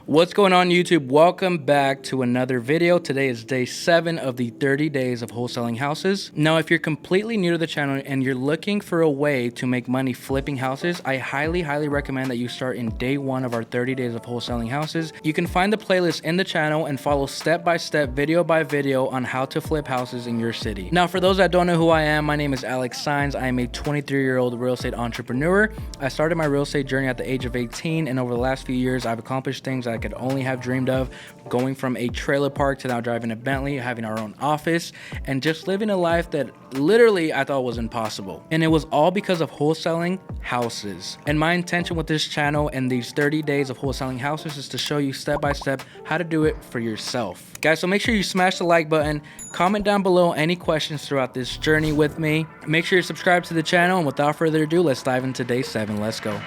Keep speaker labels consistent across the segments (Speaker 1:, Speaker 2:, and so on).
Speaker 1: What's going on, YouTube? Welcome back to another video. Today is day 7 of the 30 days of wholesaling houses. Now, if you're completely new to the channel and you're looking for a way to make money flipping houses, I highly recommend that you start in day 1 of our 30 days of wholesaling houses. You can find the playlist in the channel and follow step by step, video by video on how to flip houses in your city. Now, for those that don't know who I am, my name is Saenz. I am a 23-year-old real estate entrepreneur. I started my real estate journey at the age of 18, and over the last few years, I've accomplished things I could only have dreamed of, going from a trailer park to now driving a Bentley, having our own office, and just living a life that literally I thought was impossible. And it was all because of wholesaling houses. And my intention with this channel and these 30 days of wholesaling houses is to show you step by step how to do it for yourself. Guys, so make sure you smash the like button, comment down below any questions throughout this journey with me. Make sure you subscribe to the channel, and without further ado, let's dive into day 7. Let's go.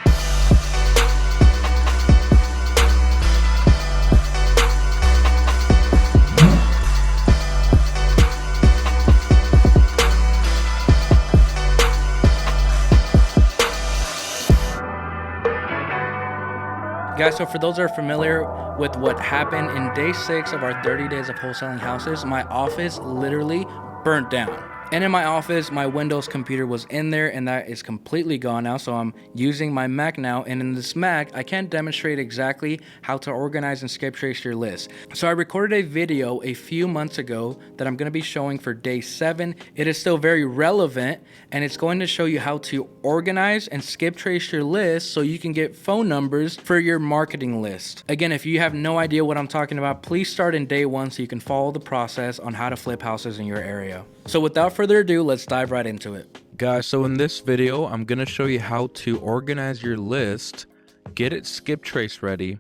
Speaker 1: Guys, so for those that are familiar with what happened in day 6 of our 30 days of wholesaling houses, my office literally burnt down. And in my office, my Windows computer was in there, and that is completely gone now. So I'm using my Mac now, and in this Mac, I can't demonstrate exactly how to organize and skip trace your list. So I recorded a video a few months ago that I'm going to be showing for day 7. It is still very relevant, and it's going to show you how to organize and skip trace your list so you can get phone numbers for your marketing list. Again, if you have no idea what I'm talking about, please start in day 1 so you can follow the process on how to flip houses in your area. So without further ado, let's dive right into it.
Speaker 2: Guys, so in this video, I'm going to show you how to organize your list, get it skip trace ready,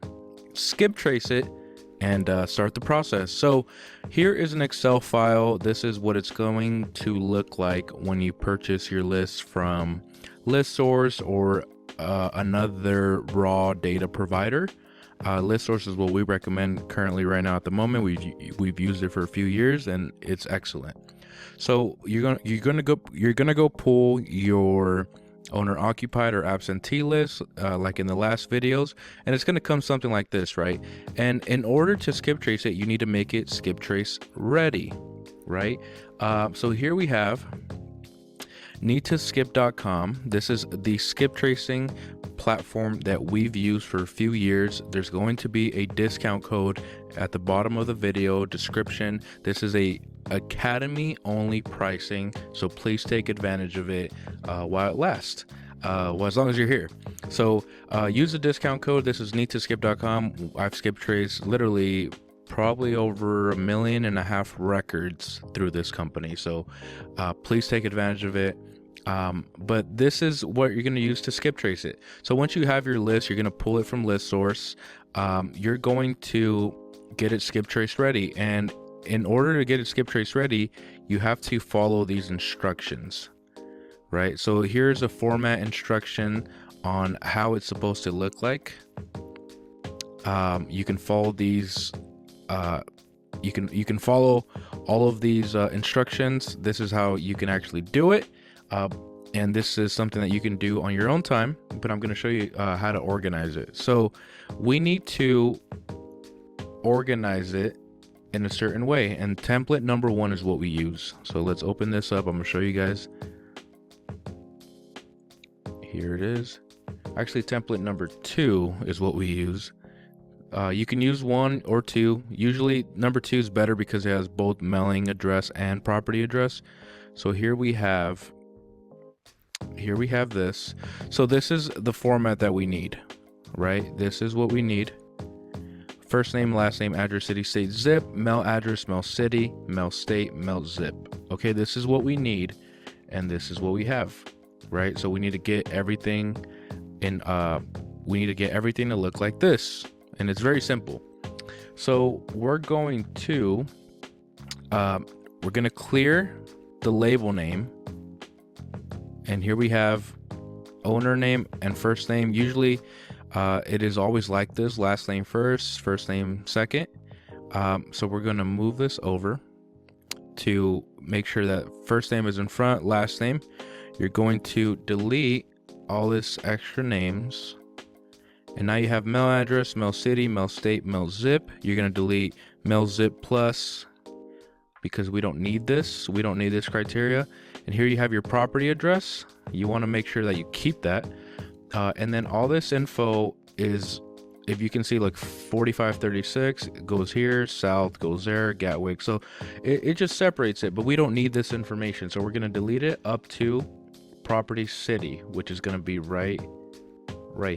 Speaker 2: skip trace it, and start the process. So here is an Excel file. This is what it's going to look like when you purchase your list from ListSource or another raw data provider. ListSource is what we recommend currently right now at the moment. We've used it for a few years, and it's excellent. So you're gonna go pull your owner occupied or absentee list like in the last videos, and it's gonna come something like this, right? And in order to skip trace it, you need to make it skip trace ready, right? So here we have needtoskip.com. This is the skip tracing platform that we've used for a few years. There's going to be a discount code at the bottom of the video description. This is a academy only pricing, so please take advantage of it while it lasts, as long as you're here. So use the discount code. This is needtoskip.com. I've skip traced literally probably over 1.5 million records through this company, so please take advantage of it. But this is what you're going to use to skip trace it. So once you have your list, you're going to pull it from ListSource. You're going to get it skip trace ready, and in order to get it skip trace ready, you have to follow these instructions, right? So here's a format instruction on how it's supposed to look like. You can follow these. You can follow all of these instructions. This is how you can actually do it. And this is something that you can do on your own time, but I'm going to show you how to organize it. So we need to organize it in a certain way, and template number 1 is what we use. So let's open this up. I'm going to show you guys. Here it is. Actually, template number 2 is what we use. You can use 1 or 2. Usually number 2 is better because it has both mailing address and property address. So here we have this. So this is the format that we need, right? This is what we need. First name, last name, address, city, state, zip, mail address, mail city, mail state, mail zip. Okay, this is what we need, and this is what we have, right? So we need to get everything in to look like this, and it's very simple. So we're going to clear the label name, and here we have owner name and first name. Usually it is always like this: last name first, first name second. So we're going to move this over to make sure that first name is in front, last name. You're going to delete all this extra names, And now you have mail address, mail city, mail state, mail zip. You're going to delete mail zip plus because we don't need this. We don't need this criteria. And here you have your property address. You want to make sure that you keep that. And then all this info is, if you can see, like 4536 goes here, south goes there, Gatwick. So it just separates it, but we don't need this information. So we're going to delete it up to property city, which is going to be right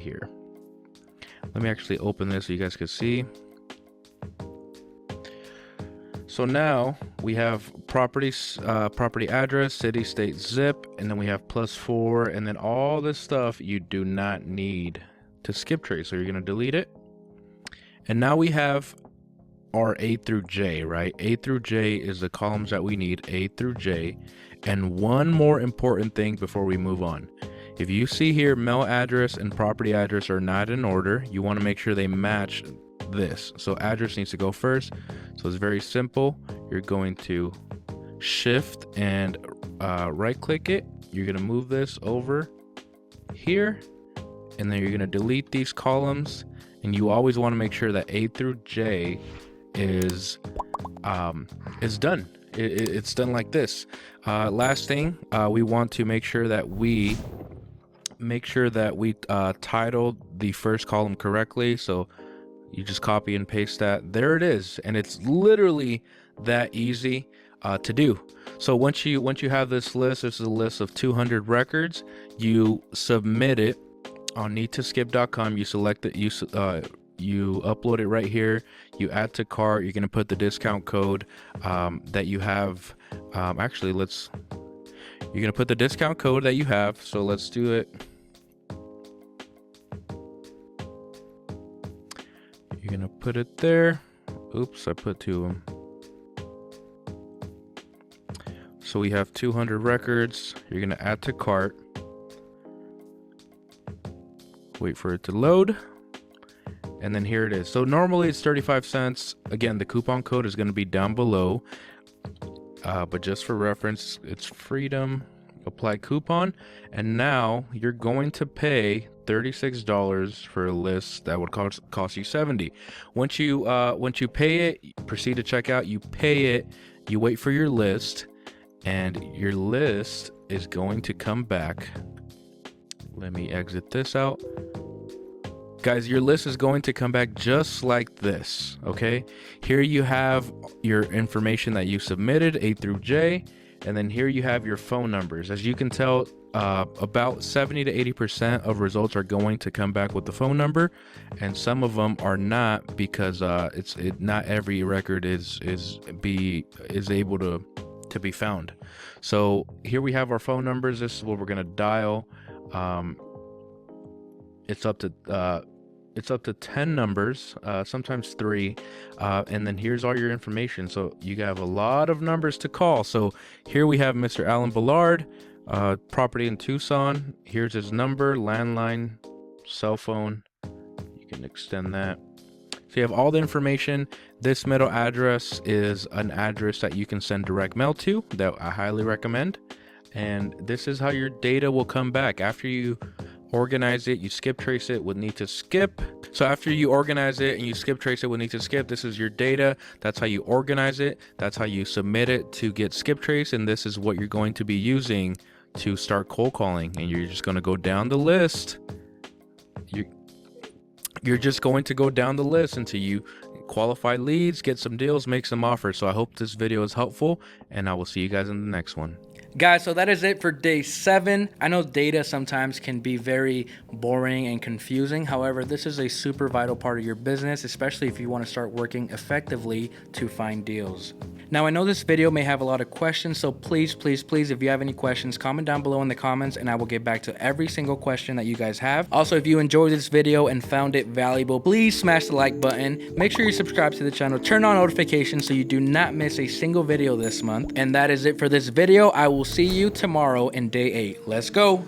Speaker 2: here. Let me actually open this so you guys can see. So now we have property address, city, state, zip, and then we have +4, and then all this stuff you do not need to skip trace. So you're going to delete it. And now we have our A through J, right? A through J is the columns that we need, A through J. And one more important thing before we move on. If you see here mail address and property address are not in order, you want to make sure they match this. So address needs to go first. So it's very simple. You're going to shift and right click it. You're going to move this over here, and then you're going to delete these columns. And you always want to make sure that A through J is done. It's done like this. Last thing, we want to make sure that we titled the first column correctly. So you just copy and paste that. There it is, and it's literally that easy to do. So once you have this list, this is a list of 200 records. You submit it on needtoskip.com. You select it. You upload it right here. You add to cart. You're gonna put the discount code that you have. You're gonna put the discount code that you have. So let's do it. You're gonna put it there. Oops, I put 2 of them. So we have 200 records. You're gonna add to cart. Wait for it to load. And then here it is. So normally it's 35 cents. Again, the coupon code is gonna be down below. But just for reference, it's freedom, apply coupon. And now you're going to pay $36 for a list that would cost you $70. Once you pay it, proceed to checkout. You pay it, you wait for your list, and your list is going to come back. Let me exit this out. Guys, your list is going to come back just like this, okay? Here you have your information that you submitted, A through J, and then here you have your phone numbers. As you can tell, about 70 to 80% of results are going to come back with the phone number, and some of them are not, because not every record is able to be found. So here we have our phone numbers. This is what we're gonna dial. It's up to 10 numbers, sometimes 3, and then here's all your information. So you have a lot of numbers to call. So here we have Mr. Alan Ballard, property in Tucson. Here's his number, landline, cell phone. You can extend that. So you have all the information. This middle address is an address that you can send direct mail to, that I highly recommend. And this is how your data will come back after you organize it. You skip trace it with need to skip. So after you organize it and you skip trace it with need to skip, this is your data. That's how you organize it. That's how you submit it to get skip trace. And this is what you're going to be using to start cold calling. And you're just going to go down the list. You're just going to go down the list until you qualify leads, get some deals, make some offers. So I hope this video is helpful, and I will see you guys in the next one.
Speaker 1: Guys, so that is it for day 7. I know data sometimes can be very boring and confusing. However, this is a super vital part of your business, especially if you want to start working effectively to find deals. Now, I know this video may have a lot of questions, so please, if you have any questions, comment down below in the comments and I will get back to every single question that you guys have. Also, if you enjoyed this video and found it valuable, please smash the like button. Make sure you subscribe to the channel, turn on notifications so you do not miss a single video this month. And that is it for this video. I will see you tomorrow in day 8. Let's go.